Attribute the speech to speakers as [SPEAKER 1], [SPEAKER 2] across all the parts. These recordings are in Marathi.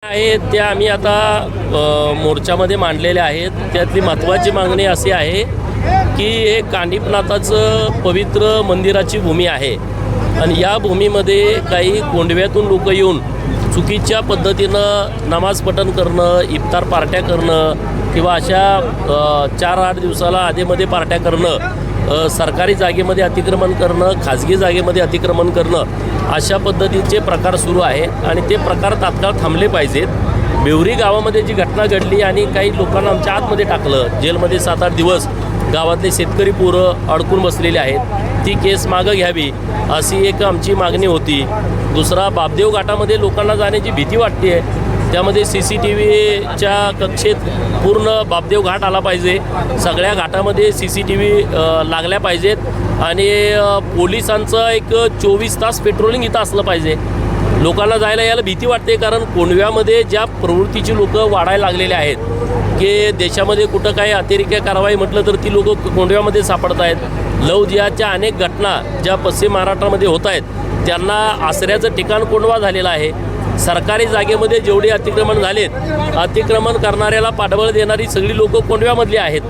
[SPEAKER 1] आहेत त्या आम्ही आता मोर्चामध्ये मांडलेल्या आहेत. त्यातली महत्त्वाची मागणी अशी आहे की हे कानिफनाथाचं पवित्र मंदिराची भूमी आहे आणि या भूमीमध्ये काही कोंडव्यातून लोक येऊन चुकीच्या पद्धतीनं नमाज पठण करणं, इफ्तार पार्ट्या करणं किंवा अशा 4-8 दिवसाला आधेमध्ये पार्ट्या करणं, सरकारी जागेमध्ये अतिक्रमण करणं, खाजगी जागेमध्ये अतिक्रमण करणं अशा पद्धतीचे प्रकार सुरू आहे आणि ते प्रकार तात्काळ थांबले पाहिजेत. बेवरी गावामध्ये जी घटना घडली आणि काही लोकांना आमच्या आतमध्ये टाकलं, जेलमध्ये 7-8 दिवस गावातले शेतकरी पोरं अडकून बसलेले आहेत, ती केस मागं घ्यावी अशी एक आमची मागणी होती. दुसरा, बापदेव घाटामध्ये लोकांना जाण्याची भीती वाटते आहे, त्यामध्ये CCTVच्या कक्षेत पूर्ण बापदेव घाट आला पाहिजे, सगळ्या घाटामध्ये CCTV लागल्या पाहिजेत आणि पोलिसांचं एक 24 तास पेट्रोलिंग इथं असलं पाहिजे. लोकांना जायला यायला भीती वाटते कारण कोंडव्यामध्ये ज्या प्रवृत्तीची लोक वाढायला लागलेले आहेत की देशामध्ये कुठं काही अतिरेकी कारवाई म्हटलं तर ती लोक कोंडव्यामध्ये सापडत आहेत. लव जिहादच्या अनेक घटना ज्या पश्चिम महाराष्ट्रामध्ये होत आहेत त्यांना आसऱ्याचं ठिकाण कोंडवा झालेलं आहे. सरकारी जागेमध्ये जेवढे अतिक्रमण झालेत, अतिक्रमण करणाऱ्याला पाठबळ देणारी सगळी लोकं कोंडव्यामधली आहेत.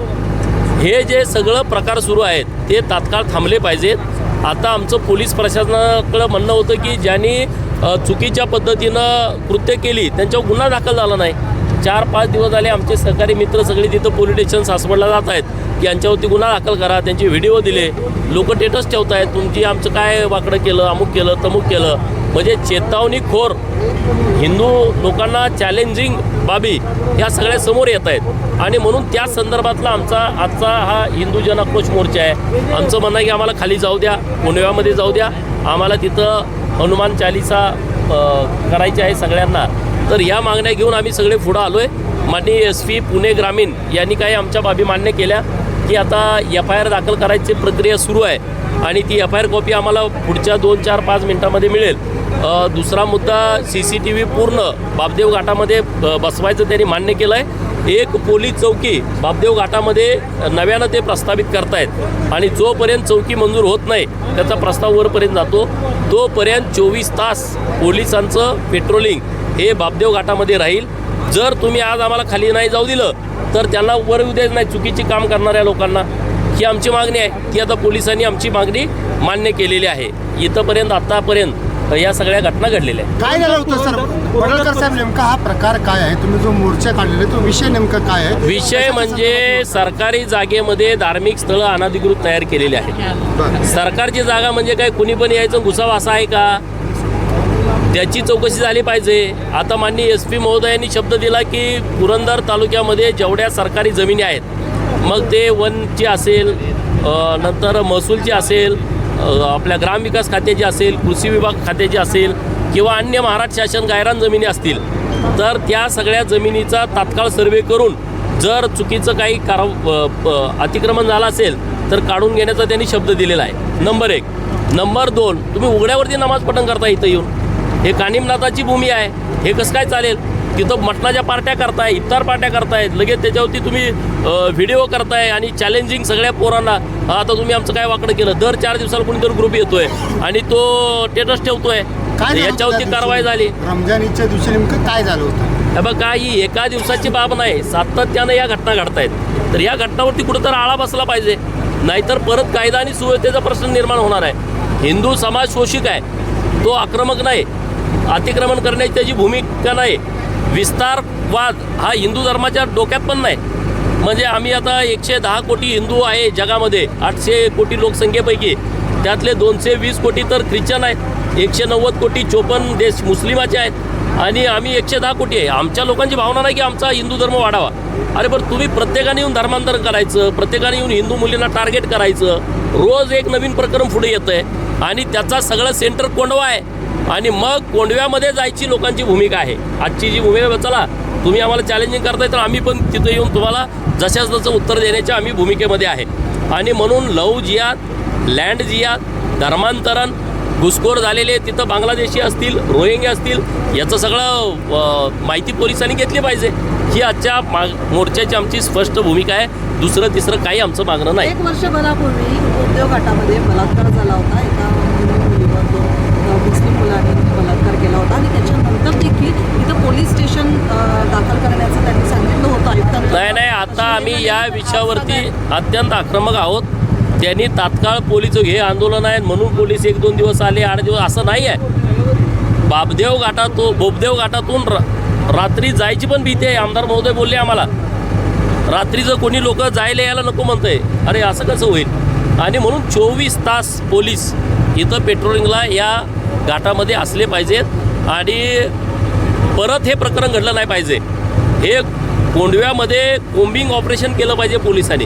[SPEAKER 1] हे जे सगळं प्रकार सुरू आहेत ते तात्काळ थांबले पाहिजेत. आता आमचं पोलीस प्रशासनाकडं म्हणणं होतं की ज्यांनी चुकीच्या पद्धतीनं कृत्य केली त्यांच्यावर गुन्हा दाखल झाला नाही. 4-5 दिवस झाले आमचे सहकारी मित्र सगळे तिथं पोलीस स्टेशन सासवडला जात आहेत की यांच्यावरती गुन्हा दाखल करा. त्यांचे व्हिडिओ दिले, लोक स्टेटस ठेवत आहेत, तुमची आमचं काय वाकडं केलं, अमुक केलं, तमुक केलं. म्हणजे चेतावणीखोर हिंदू लोकांना चॅलेंजिंग बाबी ह्या सगळ्या समोर येत आहेत आणि म्हणून त्या संदर्भातला आमचा आजचा हा हिंदू जन आक्रोश मोर्चा आहे. आमचं म्हणणं आहे की आम्हाला खाली जाऊ द्या, कोंडव्यामध्ये जाऊ द्या, आम्हाला तिथं हनुमान चालीसा करायची आहे सगळ्यांना. तर या मागण्या घेऊन आम्ही सगळे पुढं आलो आहे. माननीय SP पुणे ग्रामीण यांनी काही आमच्या बाबी मान्य केल्या की आता FIR दाखल करायची प्रक्रिया सुरू आहे आणि ती FIR कॉपी आम्हाला पुढच्या 2-4-5 मिनटामध्ये मिळेल. दुसरा मुद्दा, CCTV पूर्ण बापदेव घाटामध्ये बसवायचं त्यांनी मान्य केलं आहे. एक पोलीस चौकी बापदेव घाटामध्ये नव्यानं ते प्रस्तावित करतायत आणि जोपर्यंत चौकी मंजूर होत नाही त्याचा प्रस्ताव वरपर्यंत जातो, तोपर्यंत 24 तास पोलिसांचं पेट्रोलिंग हे बापदेव घाटामध्ये राहील. जर तुम्ही आज आम्हाला खाली नाही जाऊ दिलं तर त्यांना वर येऊ द्यायचं नाही चुकीची काम करणाऱ्या लोकांना. ही आमची मागणी आहे, ती आता पोलिसांनी आमची मागणी मान्य केलेली आहे. इथंपर्यंत आत्तापर्यंत या सगळ्या घटना घडलेल्या आहेत.
[SPEAKER 2] काय झालं होतं सर पडळकर साहेब, नेमका हा प्रकार काय आहे? तुम्ही जो मोर्चा काढलेला तो विषय नेमका काय आहे?
[SPEAKER 1] विषय म्हणजे सरकारी जागेमध्ये धार्मिक स्थळं अनधिकृत तयार केलेली आहेत. सरकारची जागा म्हणजे काय कुणी पण यायचं घुसावं असं आहे का? त्याची चौकशी झाली पाहिजे. आता माननीय SP महोदयांनी शब्द दिला की पुरंदर तालुक्यामध्ये जेवढ्या सरकारी जमिनी आहेत, मग ते वनची असेल, नंतर महसूलची असेल, आपल्या ग्रामविकास खात्याची असेल, कृषी विभाग खात्याची असेल किंवा अन्य महाराष्ट्र शासन गायरान जमिनी असतील, तर त्या सगळ्या जमिनीचा तात्काळ सर्वे करून जर चुकीचं काही अतिक्रमण झालं असेल तर काढून घेण्याचा त्यांनी शब्द दिलेला आहे. नंबर 1. नंबर 2, तुम्ही उघड्यावरती नमाज पठण करता इथं येऊन. हे कानिफनाथाची भूमी आहे, हे कसं काय चालेल? तिथं मटणाच्या पार्ट्या करताय, इफ्तार पार्ट्या करतायत, लगेच त्याच्यावरती तुम्ही व्हिडिओ करताय आणि चॅलेंजिंग सगळ्या पोरांना. आता तुम्ही आमचं काय वाकडं केलं? दर 4 दिवसाला कोणीतरी ग्रुप येतोय आणि तो स्टेटस ठेवतोय, याच्यावरती कारवाई झाली.
[SPEAKER 2] रमजानीच्या दिवशी नेमकं काय झालं होतं?
[SPEAKER 1] हे बघा, ही एका दिवसाची बाब नाही, सातत्यानं या घटना घडतायत. तर या घटनावरती कुठंतरी आळा बसला पाहिजे, नाहीतर परत कायदा आणि सुव्यवस्थेचा प्रश्न निर्माण होणार आहे. हिंदू समाज शोषिक आहे, तो आक्रमक नाही, अतिक्रमण करण्याची त्याची भूमिका नाही, विस्तारवाद हा हिंदू धर्माच्या डोक्यात पण नाही. म्हणजे आम्ही आता 110 कोटी हिंदू आहे जगामध्ये, 800 कोटी लोकसंख्येपैकी त्यातले 220 कोटी तर ख्रिश्चन आहेत, 190 कोटी 54 देश मुस्लिमाचे आहेत आणि आम्ही 110 कोटी आहे. आमच्या लोकांची भावना नाही की आमचा हिंदू धर्म वाढावा. अरे बरं, तुम्ही प्रत्येकाने येऊन धर्मांतरण करायचं, प्रत्येकाने येऊन हिंदू मुलींना टार्गेट करायचं, रोज एक नवीन प्रकरण पुढे येतं आहे आणि त्याचा सगळं सेंटर कोंडवा आहे आणि मग कोंडव्यामध्ये जायची लोकांची भूमिका आहे. आजची जी भूमिका, चला तुम्ही आम्हाला चॅलेंजिंग करताय तर आम्ही पण तिथं येऊन तुम्हाला जशाच तसं उत्तर देण्याच्या आम्ही भूमिकेमध्ये आहे. आणि म्हणून लव जिहाद, लँड जिहाद, धर्मांतरण, घुसखोर झालेले तिथं बांगलादेशी असतील, रोहिंग्या असतील, याचं सगळं माहिती पोलिसांनी घेतली पाहिजे. ही आजच्या मोर्चाची आमची स्पष्ट भूमिका आहे. दुसरं तिसरं काही आमचं मागणं नाही.
[SPEAKER 3] 1 वर्षभरापूर्वी उद्योग घाटामध्ये बलात्कार झाला होता. एका मुलीवर मुस्लिम मुलांनी बलात्कार केला केला होता आणि त्याच्यानंतर देखील इथं पोलीस स्टेशन दाखल करण्याचं त्यांनी सांगितलं होतं आयुक्तांना.
[SPEAKER 1] नाही, आता आम्ही या विषयावरती अत्यंत आक्रमक आहोत. त्यांनी तात्काळ पोलीस हे आंदोलन आहे म्हणून पोलीस 1-2 दिवस आले, 8 दिवस असं नाही आहे. बोबदेव घाटातून रात्री जायची पण भीती आहे. आमदार महोदय बोलले आम्हाला रात्रीचं कोणी लोक जायला यायला नको म्हणतंय. अरे असं कसं होईल? आणि म्हणून 24 तास पोलीस इथं पेट्रोलिंगला या घाटामध्ये असले पाहिजेत आणि परत हे प्रकरण घडलं नाही पाहिजे. हे कोंडव्यामध्ये कोम्बिंग ऑपरेशन केलं पाहिजे पोलिसांनी.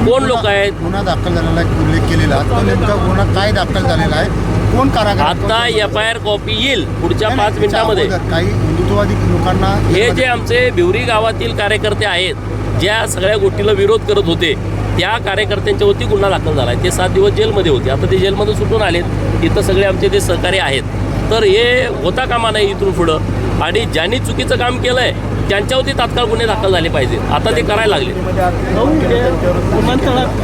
[SPEAKER 1] कोण लोक आहेत?
[SPEAKER 2] गुन्हा दाखल झालेला आहे, उल्लेख केलेला तो नेमका गुन्हा काय दाखल झालेला आहे, कोण कारागीर?
[SPEAKER 1] आता FIR कॉपी येईल पुढच्या 5 मिनिटामध्ये.
[SPEAKER 2] काही हिंदुत्ववादी लोकांना
[SPEAKER 1] हे जे आमचे भिवरी गावातील कार्यकर्ते आहेत, ज्या सगळ्या गोष्टीला विरोध करत होते, त्या कार्यकर्त्यांच्यावरती गुन्हा दाखल झाला आहे. ते 7 दिवस जेलमध्ये होते. आता ते जेलमध्ये सुटून आलेत. इथं सगळे आमचे ते सहकारी आहेत. तर हे होता कामा नाही इथून पुढं. आणि ज्यांनी चुकीचं काम केलं आहे त्यांच्यावरती तात्काळ गुन्हे दाखल झाले पाहिजेत. आता ते करायला लागले.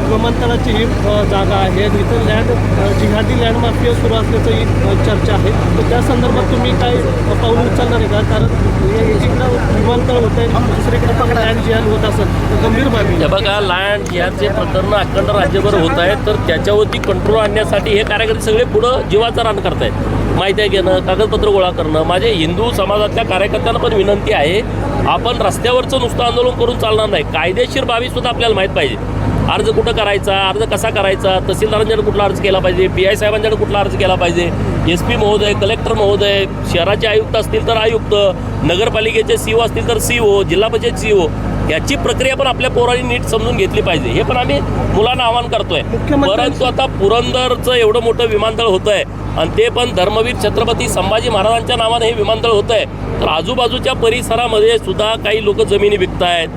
[SPEAKER 4] विमानतळाची ही जागा आहे, इथं जिहादी लँड माफिया सुरू असल्याचं ही चर्चा आहे. तर त्या संदर्भात तुम्ही काय पाऊल उचलणार आहे का? कारण जिकडं विमानतळ होत आहे दुसरीकडे पण लँड जिहाद होत असेल तर गंभीर बाबी.
[SPEAKER 1] हे बघा, लँड जिहादचे प्रकरण अखंड राज्यभर होत आहेत. तर त्याच्यावरती कंट्रोल आणण्यासाठी हे कार्यकर्ते सगळे पुढं जीवाचं रान करतायत. माहिती घेणं, कागदपत्र गोळा करणं. माझे हिंदू समाजातल्या कार्यकर्त्यांना पण विनंती आहे, आपण रस्त्यावरचं नुसतं आंदोलन करून चालणार नाही. कायदेशीर बाबीसुद्धा आपल्याला माहीत पाहिजे. अर्ज कुठं करायचा, अर्ज कसा करायचा, तहसीलदारांच्याकडे कुठला अर्ज केला पाहिजे, PI साहेबांच्याकडे कुठला अर्ज केला पाहिजे, SP महोदय, कलेक्टर महोदय, शहराचे आयुक्त असतील तर आयुक्त, नगरपालिकेचे CO असतील तर CO, जिल्हा परिषद CO, याची प्रक्रिया पण आपल्या पोरांनी नीट समजून घेतली पाहिजे. हे पण आम्ही मुलांना आवाहन करतोय. परंतु आता पुरंदरचं एवढं मोठं विमानतळ होतं आहे आणि ते पण धर्मवीर छत्रपती संभाजी महाराजांच्या नावाने हे विमानतळ होतं आहे. तर आजूबाजूच्या परिसरामध्ये सुद्धा काही लोक जमिनी विकत आहेत,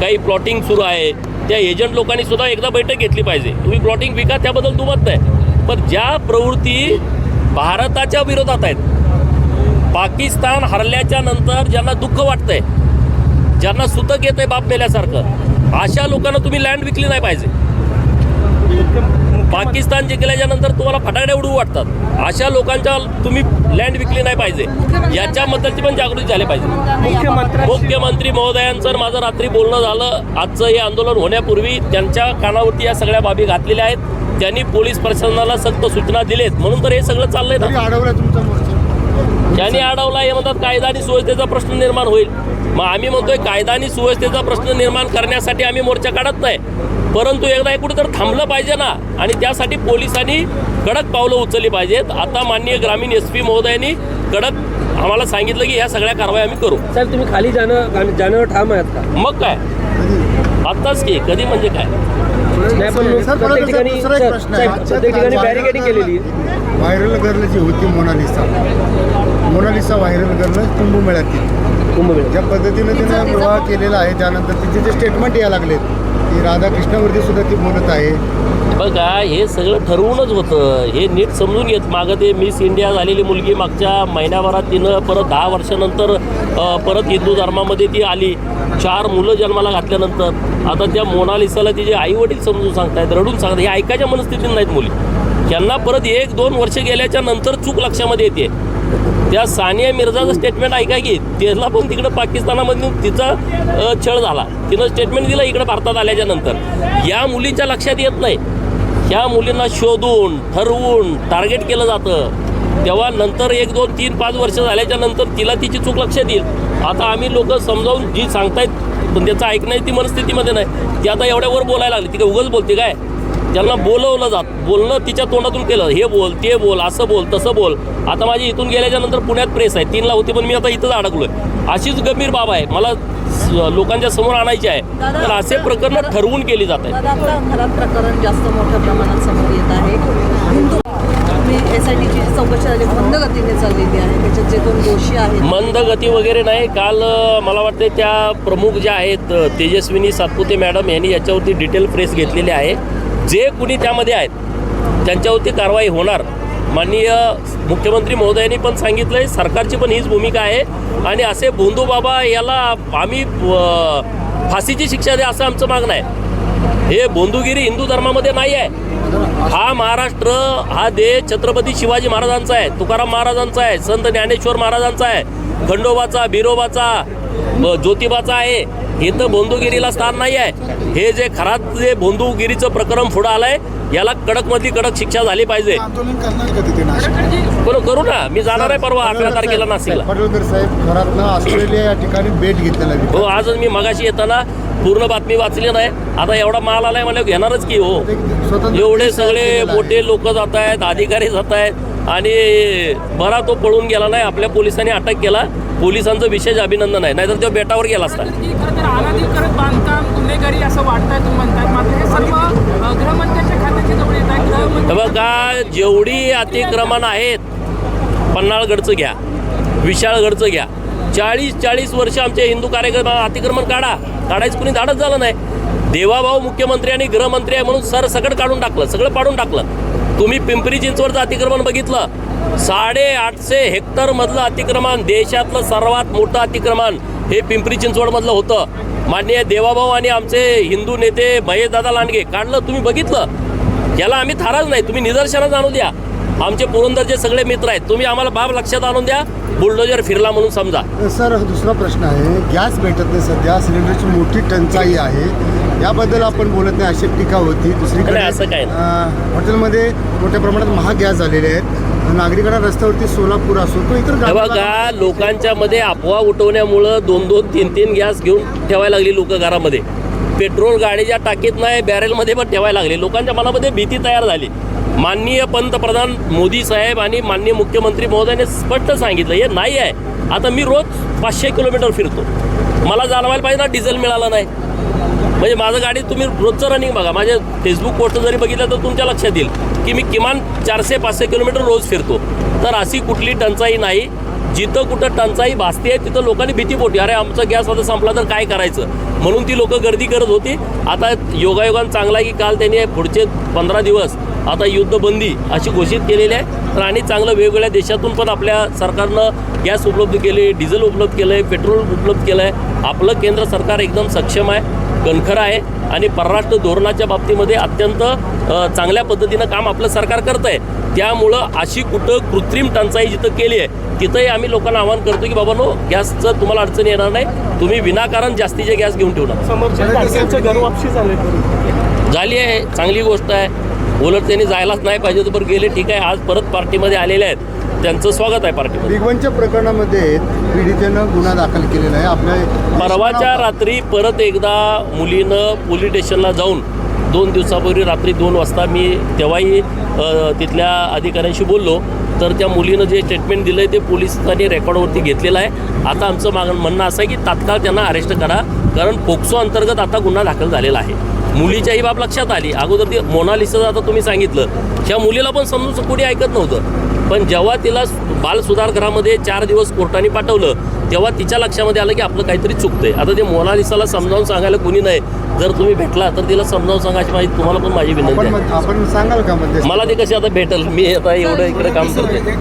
[SPEAKER 1] काही प्लॉटिंग सुरू आहे. त्या एजंट लोकांनी सुद्धा एकदा बैठक घेतली पाहिजे. तुम्ही प्लॉटिंग विका त्याबद्दल दुमत नाही, पण ज्या प्रवृत्ती भारताच्या विरोधात आहेत, पाकिस्तान हरल्याच्या नंतर ज्यांना दुःख वाटतंय, ज्यांना सुतक येतंय बाप मेल्यासारखं, अशा लोकांना तुम्ही लँड विकली नाही पाहिजे. पाकिस्तान जिंकल्याच्या नंतर तुम्हाला फटाकडे उडवू वाटतात, अशा लोकांच्या तुम्ही लँड विकली नाही पाहिजे. याच्याबद्दलची पण जागृती झाली पाहिजे. मुख्यमंत्री महोदयांचं माझं रात्री बोलणं झालं. आजचं हे आंदोलन होण्यापूर्वी त्यांच्या कानावरती या सगळ्या बाबी घातलेल्या आहेत. त्यांनी पोलीस प्रशासनाला सक्त सूचना दिलेत. म्हणून तर हे सगळं चाललंय ना.
[SPEAKER 2] अडवलं तुमचा मोर्चा?
[SPEAKER 1] त्यांनी अडवला हे म्हणतात कायदा आणि सुव्यवस्थेचा प्रश्न निर्माण होईल. मग आम्ही म्हणतोय कायदा आणि सुव्यवस्थेचा प्रश्न निर्माण करण्यासाठी आम्ही मोर्चा काढत नाही, परंतु एकदा हे कुठेतरी थांबलं पाहिजे ना. आणि त्यासाठी पोलिसांनी कडक पावलं उचलली पाहिजेत. आता माननीय ग्रामीण SP महोदयांनी कडक आम्हाला सांगितलं की ह्या सगळ्या कारवाई आम्ही करू.
[SPEAKER 4] साहेब तुम्ही खाली जाण्यावर ठाम आहात का?
[SPEAKER 1] मग काय आत्ताच की कधी म्हणजे काय?
[SPEAKER 4] नाही पण
[SPEAKER 2] सर,
[SPEAKER 4] प्रत्येक ठिकाणी
[SPEAKER 2] दुसरा एक प्रश्न आहे.
[SPEAKER 4] प्रत्येक ठिकाणी बॅरिकेडिंग केलेली आहे.
[SPEAKER 2] व्हायरल गर्ल जी होती मोनालिसा व्हायरल गर्ल कुंभमेळ्यातील,
[SPEAKER 4] कुंभमेळा
[SPEAKER 2] ज्या पद्धतीनं तिनं विवाह केलेला आहे, त्यानंतर तिचे जे स्टेटमेंट यायला लागलेत की राधाकृष्णावरती सुद्धा ती बोलत आहे.
[SPEAKER 1] बघा, हे सगळं ठरवूनच होतं. हे नीट समजून घेत. मागं ते मिस इंडिया झालेली मुलगी मागच्या महिन्याभरात तिनं परत 10 वर्षानंतर परत हिंदू धर्मामध्ये ती आली. 4 मुलं जन्माला घातल्यानंतर आता त्या मोनालिसाला तिचे आईवडील समजून सांगतायत, रडून सांगतात. हे ऐकायच्या मनस्थितीत नाहीत मुली. त्यांना परत 1-2 वर्ष गेल्याच्या नंतर चूक लक्षामध्ये येते. त्या सानिया मिर्झाचं स्टेटमेंट ऐका की, त्याला पण तिकडं पाकिस्तानामधून तिचा छळ झाला. तिनं स्टेटमेंट दिलं इकडं भारतात आल्याच्या नंतर. या मुलींच्या लक्षात येत नाही. ह्या मुलींना शोधून ठरवून टार्गेट केलं जातं. तेव्हा नंतर 1, 2, 3, 5 वर्ष झाल्याच्या नंतर तिला तिची चूक लक्षात येईल. आता आम्ही लोक समजावून जी सांगतायत पण त्याचं ऐकण्याची ती मनस्थितीमध्ये नाही. ती आता एवढ्यावर बोलायला लागली. ती काय उगाच बोलते काय? त्यांना बोलवलं बोलणं तिच्या तोंडातून केलं. हे बोल, ते बोल, असं बोल, तसं बोल. आता माझी इथून गेल्याच्या नंतर पुण्यात प्रेस आहे. 3ला होती पण मी आता इथंच अडकलोय. अशीच गंभीर बाब आहे, मला लोकांच्या समोर आणायची आहे. तर असे प्रकरण ठरवून केली जात आहेत.
[SPEAKER 3] आता घरात प्रकरण जास्त मोठ्या प्रमाणात समोर येत आहे. हिंदू SITची चौकशी झाली मंद गतीने चाललेली आहे. त्याच्यात जे 2 दोषी आहेत,
[SPEAKER 1] मंद गती वगैरे नाही. काल मला वाटते त्या प्रमुख ज्या आहेत तेजस्विनी सातपुते मॅडम यांनी याच्यावरती डिटेल प्रेस घेतलेली आहे. जे कुणी त्यामध्ये आहेत त्यांच्यावरती कारवाई होणार. माननीय मुख्यमंत्री महोदयांनी पण सांगितलं आहे, सरकारची पण हीच भूमिका आहे. आणि असे भोंदू बाबा याला आम्ही फाशीची शिक्षा द्या असं आमचं मागणं आहे. हे बोंधुगिरी हिंदू धर्मामध्ये नाही आहे. हा महाराष्ट्र, हा देश छत्रपती शिवाजी महाराजांचा आहे, तुकाराम महाराजांचा आहे, संत ज्ञानेश्वर महाराजांचा आहे, खंडोबाचा, बिरोबाचा, ज्योतिबाचा आहे. हे तर बोंधुगिरीला स्थान नाही आहे. हे जे खरात जे बोंधुगिरीचं प्रकरण पुढं आलंय, याला कडकमधली कडक शिक्षा झाली पाहिजे.
[SPEAKER 2] आंदोलन करणार का तिथे नाशिक?
[SPEAKER 1] बरं, करू ना. मी जाणार आहे परवा 11 तारखेला नाशिकला.
[SPEAKER 2] पडळकर साहेब, खरातनं ऑस्ट्रेलिया या ठिकाणी भेट घेतलेला आहे.
[SPEAKER 1] हो, आजच मी मगाशी येताना पूर्ण बातमी वाचली नाही. आता एवढा माल आलाय मला घेणारच की. हो, एवढे सगळे मोठे लोक जात आहेत, अधिकारी जात आहेत आणि बरा तो पळून गेला नाही. आपल्या पोलिसांनी अटक केला. पोलिसांचं विशेष अभिनंदन आहे, नाहीतर तो बेटावर गेला असता.
[SPEAKER 5] खरं तर अनधिकृत बांधकाम गुन्हेगारी असं वाटतंय तुम्ही म्हणतात, मात्र हे सर्व गृहमंत्र्यांच्या खात्याची जवळ येत आहे. गृहमंत्री
[SPEAKER 1] बघा, जेवढी अतिक्रमण आहेत, पन्हाळगडचं घ्या, विशाळगडचं घ्या, 40 वर्ष आमचे हिंदू कार्यक्रम अतिक्रमण काढायचं कुणी धाडच झालं नाही. देवाभाऊ मुख्यमंत्री आणि गृहमंत्री आहे म्हणून सरसकट काढून टाकलं, सगळं पाडून टाकलं. तुम्ही पिंपरी चिंचवडचं अतिक्रमण बघितलं, 850 हेक्टरमधलं अतिक्रमण, देशातलं सर्वात मोठं अतिक्रमण हे पिंपरी चिंचवडमधलं होतं. माननीय देवाभाऊ आणि आमचे हिंदू नेते महेशदादा लांडगे काढलं, तुम्ही बघितलं. याला आम्ही थाराच नाही, तुम्ही निदर्शनास आणून द्या. आमचे पुरंदरचे सगळे मित्र आहेत, तुम्ही आम्हाला बाब लक्षात आणून द्या. बुलडोजर फिरला म्हणून समजा.
[SPEAKER 2] सर, दुसरा प्रश्न आहे, गॅस भेटत नाही सध्या, सिलेंडरची मोठी टंचाई आहे, याबद्दल आपण बोलत नाही अशी टीका होती. दुसरीकडे
[SPEAKER 1] नाही, असं काय
[SPEAKER 2] हॉटेलमध्ये मोठ्या प्रमाणात महाग गॅस झालेले आहेत. नागरिकांना रस्त्यावरती सोलापूर असो तो इतर
[SPEAKER 1] बघा, लोकांच्या मध्ये अफवा उठवण्यामुळं 2-2, 3-3 गॅस घेऊन ठेवायला लागली लोक घरामध्ये. पेट्रोल गाडीच्या टाकीत नाही, बॅरेलमध्ये पण ठेवायला लागले. लोकांच्या मनामध्ये भीती तयार झाली. माननीय पंतप्रधान मोदी साहेब आणि माननीय मुख्यमंत्री महोदयाने स्पष्ट सांगितलं हे नाही आहे. आता मी रोज 500 किलोमीटर फिरतो, मला जाणवायला पाहिजे ना डिझेल मिळालं नाही. म्हणजे माझं गाडी तुम्ही रोजचं रनिंग बघा, माझ्या फेसबुक पोस्ट जरी बघितलं तर तुमच्या लक्षात येईल की मी किमान 400-500 किलोमीटर रोज फिरतो. तर अशी कुठली टंचाई नाही. जिथं कुठं टंचाई भासते तिथं लोकांनी भीतीपोटी, अरे आमचा गॅस आता संपला तर काय करायचं, म्हणून ती लोकं गर्दी करत होती. आता योगायोगान चांगला आहे की काल त्यांनी पुढचे 15 दिवस आता युद्धबंदी अशी घोषित केलेली आहे. तर आणि चांगलं वेगवेगळ्या देशातून पण आपल्या सरकारनं गॅस उपलब्ध केले, डिझेल उपलब्ध केलं आहे, पेट्रोल उपलब्ध केलं आहे. आपलं केंद्र सरकार एकदम सक्षम आहे, कणखर आहे आणि परराष्ट्र धोरणाच्या बाबतीमध्ये अत्यंत चांगल्या पद्धतीनं काम आपलं सरकार करतं आहे. त्यामुळं अशी कुठं कृत्रिम टंचाई जिथं केली आहे तिथंही आम्ही लोकांना आवाहन करतो की बाबा नो, गॅसचं तुम्हाला अडचण येणार नाही, तुम्ही विनाकारण जास्तीचे गॅस घेऊन ठेवणार.
[SPEAKER 4] समोरच्या लाडक्यांच्या घरवापशी
[SPEAKER 1] झाली आहे, चांगली गोष्ट आहे. उलट त्यांनी जायलाच नाही पाहिजे तर बरं गेले, ठीक आहे. आज परत पार्टीमध्ये आलेले आहेत, त्यांचं स्वागत आहे पार्टीमध्ये.
[SPEAKER 2] बिगवनच्या प्रकरणामध्ये पीडितेनं गुन्हा दाखल केलेला आहे. आपल्या
[SPEAKER 1] परवाच्या रात्री परत एकदा मुलीनं पोलीस स्टेशनला जाऊन 2 दिवसापूर्वी रात्री 2 वाजता मी तेव्हाही तिथल्या अधिकाऱ्यांशी बोललो. तर त्या मुलीनं जे स्टेटमेंट दिलं आहे ते पोलिसांनी रेकॉर्डवरती घेतलेलं आहे. आता आमचं म्हणणं असं आहे की तात्काळ त्यांना अरेस्ट करा, कारण पोक्सो अंतर्गत आता गुन्हा दाखल झालेला आहे. मुलीच्याही बाब लक्षात आली. अगोदर ती मोनालिसाचं आता तुम्ही सांगितलं, ह्या मुलीला पण समजून कोणी ऐकत नव्हतं. पण जेव्हा तिला बाल सुधारगृहामध्ये 4 दिवस कोर्टाने पाठवलं तेव्हा तिच्या लक्षामध्ये आलं की आपलं काहीतरी चुकतंय. आता ते मोनालिसाला समजावून सांगायला कोणी नाही. जर तुम्ही भेटला तर तिला समजावून सांगायची माहिती तुम्हाला पण माझी विनंती आहे.
[SPEAKER 2] आपण सांगाल का मध्ये
[SPEAKER 1] मला ते कशी आता भेटेल, मी आता एवढं इकडे काम करते.